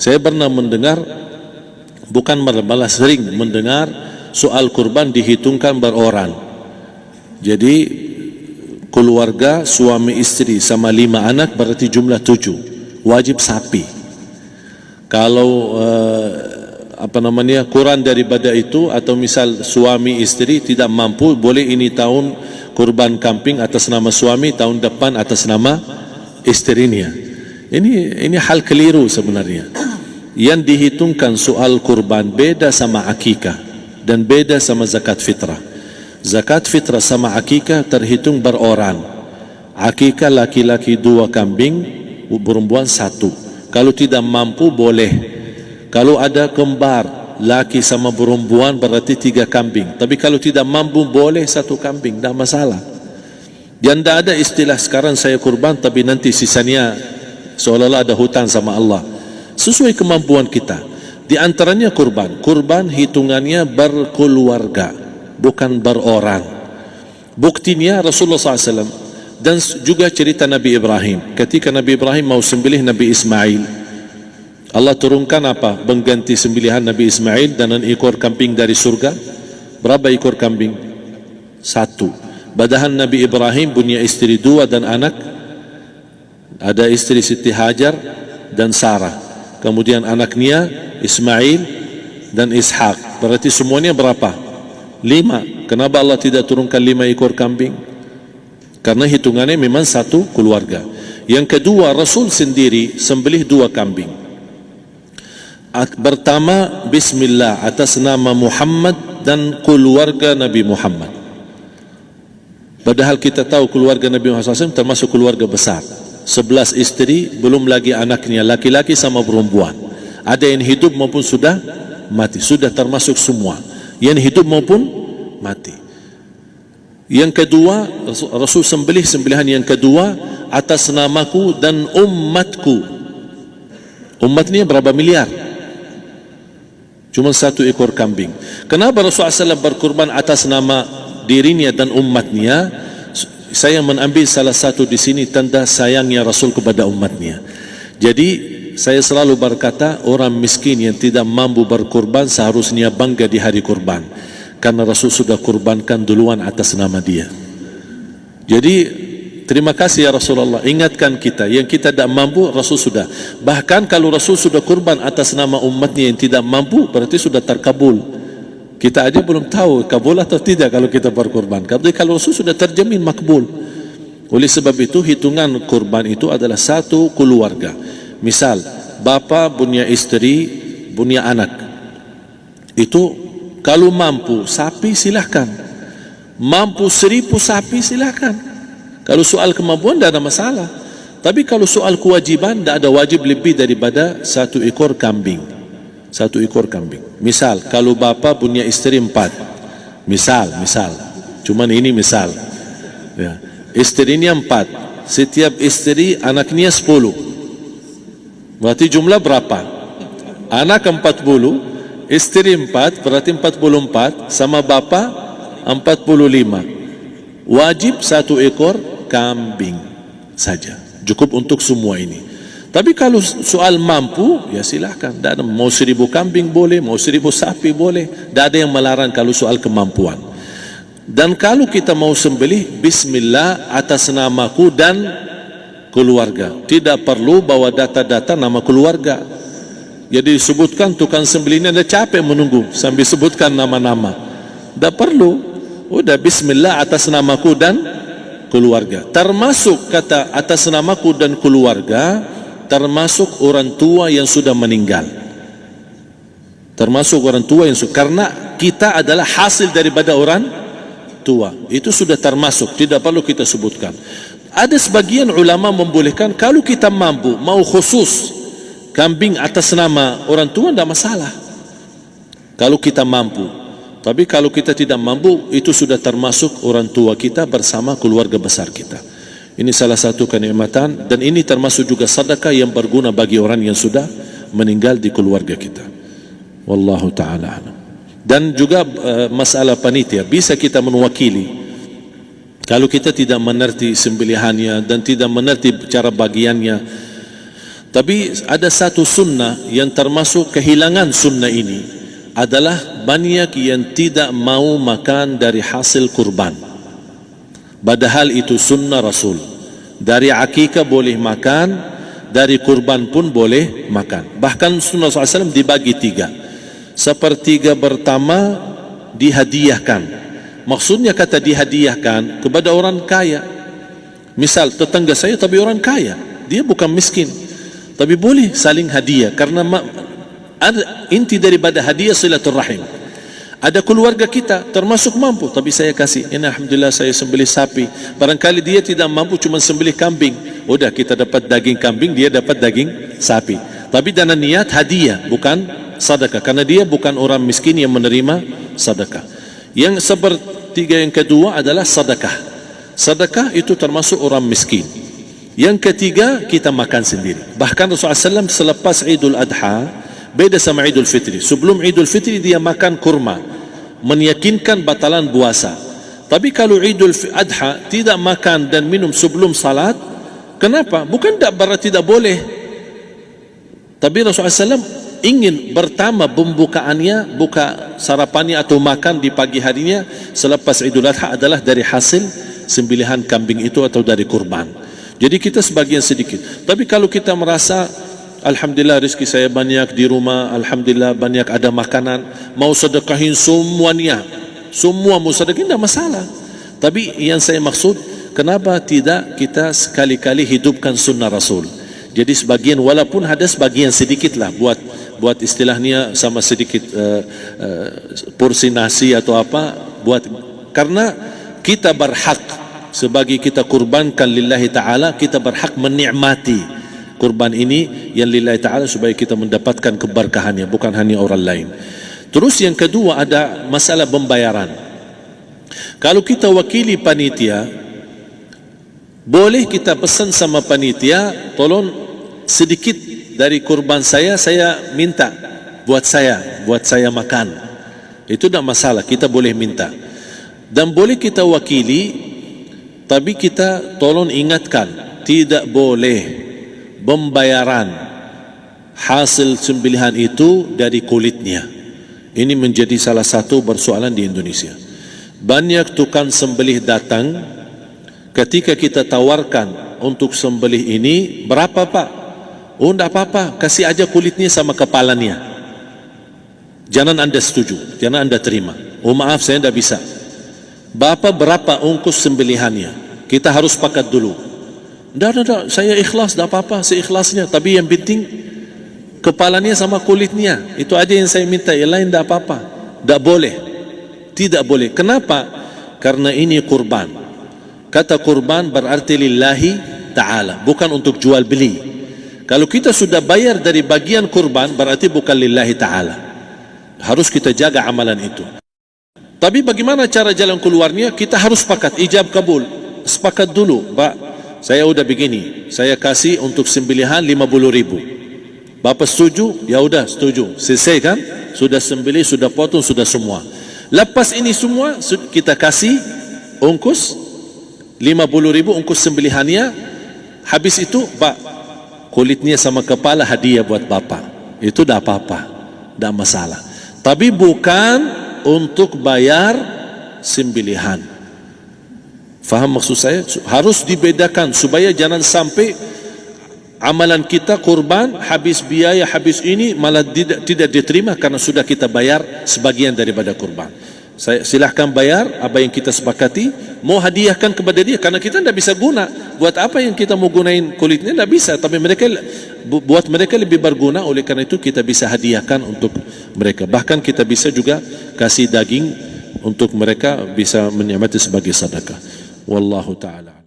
Saya pernah mendengar, bukan malah sering mendengar soal kurban dihitungkan beroran. Jadi keluarga suami istri sama 5 anak berarti jumlah 7, wajib sapi. Kalau kurang daripada itu, atau misal suami istri tidak mampu, boleh ini tahun kurban kambing atas nama suami, tahun depan atas nama istrinya. Ini hal keliru sebenarnya. Yang dihitungkan soal kurban beda sama akikah dan beda sama zakat fitrah. Zakat fitrah sama akikah terhitung beroran. Akikah laki-laki 2 kambing, perempuan 1. Kalau tidak mampu boleh. Kalau ada kembar laki sama perempuan berarti 3 kambing. Tapi kalau tidak mampu boleh 1 kambing, tidak masalah. Dan tidak ada istilah sekarang saya kurban tapi nanti sisanya seolah-olah ada hutang sama Allah. Sesuai kemampuan kita. Di antaranya kurban. Kurban hitungannya berkeluarga, bukan beroran. Buktinya Rasulullah SAW dan juga cerita Nabi Ibrahim. Ketika Nabi Ibrahim mau sembelih Nabi Ismail, Allah turunkan apa? Mengganti sembelihan Nabi Ismail dengan ekor kambing dari surga. Berapa ekor kambing? 1. Padahal Nabi Ibrahim punya istri 2 dan anak. Ada istri Siti Hajar dan Sarah. Kemudian anaknya Ismail dan Ishak. Berarti semuanya berapa? 5. Kenapa Allah tidak turunkan 5 ekor kambing? Karena hitungannya memang 1 keluarga. Yang kedua, Rasul sendiri sembelih 2 kambing. Pertama, Bismillah atas nama Muhammad dan keluarga Nabi Muhammad. Padahal kita tahu keluarga Nabi Muhammad SAW termasuk keluarga besar. 11 istri, belum lagi anaknya laki-laki sama perempuan. Ada yang hidup maupun sudah mati. Sudah termasuk semua, yang hidup maupun mati. Yang kedua, Rasul sembelih sembelihan yang kedua atas namaku dan umatku. Umatnya berapa miliar? Cuma 1 ekor kambing. Kenapa Rasulullah SAW berkurban atas nama dirinya dan umatnya? Saya mengambil salah satu di sini tanda sayangnya Rasul kepada umatnya. Jadi saya selalu berkata, orang miskin yang tidak mampu berkurban seharusnya bangga di hari kurban, karena Rasul sudah kurbankan duluan atas nama dia. Jadi terima kasih ya Rasulullah, ingatkan kita. Yang kita tidak mampu, Rasul sudah. Bahkan kalau Rasul sudah kurban atas nama umatnya yang tidak mampu, berarti sudah terkabul. Kita aja belum tahu kabul atau tidak kalau kita berkurban. Tapi kalau Rasul sudah terjamin makbul. Oleh sebab itu hitungan kurban itu adalah 1 keluarga. Misal bapa punya istri, punya anak. Itu kalau mampu sapi silahkan. Mampu 1000 sapi silahkan. Kalau soal kemampuan tidak ada masalah. Tapi kalau soal kewajiban, tidak ada wajib lebih daripada 1 ekor kambing. 1 ekor kambing. Misal kalau bapa punya istri 4, misal cuman ini misal ya. Istrinya 4, setiap istri anaknya 10, berarti jumlah berapa? Anak 40, istri 4, berarti 44, sama bapa 45. Wajib 1 ekor kambing saja, cukup untuk semua ini. Tapi kalau soal mampu, ya silahkan. Mau 1000 kambing boleh, mau 1000 sapi boleh. Tidak ada yang melarang kalau soal kemampuan. Dan kalau kita mau sembelih, Bismillah atas namaku dan keluarga. Tidak perlu bawa data-data nama keluarga. Jadi disebutkan tukang sembelihnya ada capek menunggu sambil sebutkan nama-nama. Tidak perlu. Udah Bismillah atas namaku dan keluarga. Termasuk kata atas namaku dan keluarga, termasuk orang tua yang sudah meninggal. Termasuk orang tua yang sudah, karena kita adalah hasil daripada orang tua. Itu sudah termasuk, tidak perlu kita sebutkan. Ada sebagian ulama membolehkan kalau kita mampu, mau khusus kambing atas nama orang tua, tidak masalah kalau kita mampu. Tapi kalau kita tidak mampu, itu sudah termasuk orang tua kita bersama keluarga besar kita. Ini salah satu kenikmatan, dan ini termasuk juga sedekah yang berguna bagi orang yang sudah meninggal di keluarga kita. Wallahu ta'ala alam. Dan juga masalah panitia, bisa kita mewakili. Kalau kita tidak mengerti sembelihannya dan tidak mengerti cara bagiannya, Tapi ada satu sunnah yang termasuk kehilangan sunnah ini adalah banyak yang tidak mau makan dari hasil kurban. Padahal itu sunnah Rasul. Dari akikah boleh makan, dari kurban pun boleh makan. Bahkan sunnah SAW dibagi 3. Sepertiga pertama dihadiahkan. Maksudnya kata dihadiahkan kepada orang kaya. Misal tetangga saya tapi orang kaya, dia bukan miskin, tapi boleh saling hadiah karena inti daripada hadiah silaturrahim. Ada keluarga kita termasuk mampu, tapi saya kasih, ini alhamdulillah saya sembelih sapi. Barangkali dia tidak mampu cuma sembelih kambing, udah kita dapat daging kambing, dia dapat daging sapi. Tapi dengan niat hadiah, bukan sedekah, karena dia bukan orang miskin yang menerima sedekah. Yang sepertiga yang kedua adalah sedekah. Sedekah itu termasuk orang miskin. Yang ketiga, kita makan sendiri. Bahkan Rasulullah SAW selepas Idul Adha, beda sama Idul Fitri. Sebelum Idul Fitri dia makan kurma, meyakinkan batalan puasa. Tapi kalau Idul Adha tidak makan dan minum sebelum salat, kenapa? Bukan tak berarti tidak boleh. Tapi Rasulullah SAW ingin pertama pembukaannya, buka sarapannya atau makan di pagi harinya selepas Idul Adha adalah dari hasil sembelihan kambing itu atau dari kurban. Jadi kita sebagian sedikit. Tapi kalau kita merasa alhamdulillah rezeki saya banyak di rumah, alhamdulillah banyak ada makanan, mau sedekahin semuanya, semua mau sedekahin, tidak masalah. Tapi yang saya maksud, kenapa tidak kita sekali-kali hidupkan sunnah Rasul? Jadi sebagian, walaupun ada sebagian sedikit lah, buat istilahnya sama sedikit porsi nasi atau apa, karena kita berhak sebagai kita kurbankan lillahi ta'ala, kita berhak menikmati kurban ini yang lillahi ta'ala supaya kita mendapatkan keberkahannya, bukan hanya orang lain. Terus yang kedua ada masalah pembayaran. Kalau kita wakili panitia, boleh kita pesan sama panitia, tolong sedikit dari kurban saya minta buat saya makan. Itu tidak masalah, kita boleh minta. Dan boleh kita wakili, tapi kita tolong ingatkan, tidak boleh pembayaran hasil sembelihan itu dari kulitnya. Ini menjadi salah satu persoalan di Indonesia. Banyak tukang sembelih datang, ketika kita tawarkan untuk sembelih ini, berapa pak? Oh tidak apa-apa, kasih aja kulitnya sama kepalanya. Jangan anda setuju, jangan anda terima. Oh maaf saya tidak bisa. Bapak berapa ongkos sembelihannya? Kita harus sepakat dulu. Tidak, saya ikhlas, tidak apa-apa, seikhlasnya. Tapi yang penting kepalanya sama kulitnya. Itu aja yang saya minta, yang lain tidak apa-apa. Tidak boleh. Tidak boleh. Kenapa? Karena ini kurban. Kata kurban berarti lillahi ta'ala, bukan untuk jual beli. Kalau kita sudah bayar dari bagian kurban, berarti bukan lillahi ta'ala. Harus kita jaga amalan itu. Tapi bagaimana cara jalan keluarnya? Kita harus sepakat, ijab kabul. Sepakat dulu, Pak, saya udah begini, saya kasih untuk sembelihan 50.000. Bapak setuju? Ya udah setuju. Selesai kan? Sudah sembelih, sudah potong, sudah semua. Lepas ini semua kita kasih ongkos 50.000 ongkos sembelihannya. Habis itu, Pak, kulitnya sama kepala hadiah buat Bapak. Itu dah apa-apa, dah masalah. Tapi bukan untuk bayar sembelihan. Faham maksud saya? Harus dibedakan supaya jangan sampai amalan kita kurban habis biaya, habis ini malah tidak diterima karena sudah kita bayar sebagian daripada kurban. Saya silahkan bayar apa yang kita sepakati, mau hadiahkan kepada dia karena kita tidak bisa guna. Buat apa yang kita mau gunain kulitnya? Tidak bisa. Tapi mereka, buat mereka lebih berguna, oleh karena itu kita bisa hadiahkan untuk mereka. Bahkan kita bisa juga kasih daging untuk mereka bisa menikmati sebagai sedekah. Wallahu ta'ala.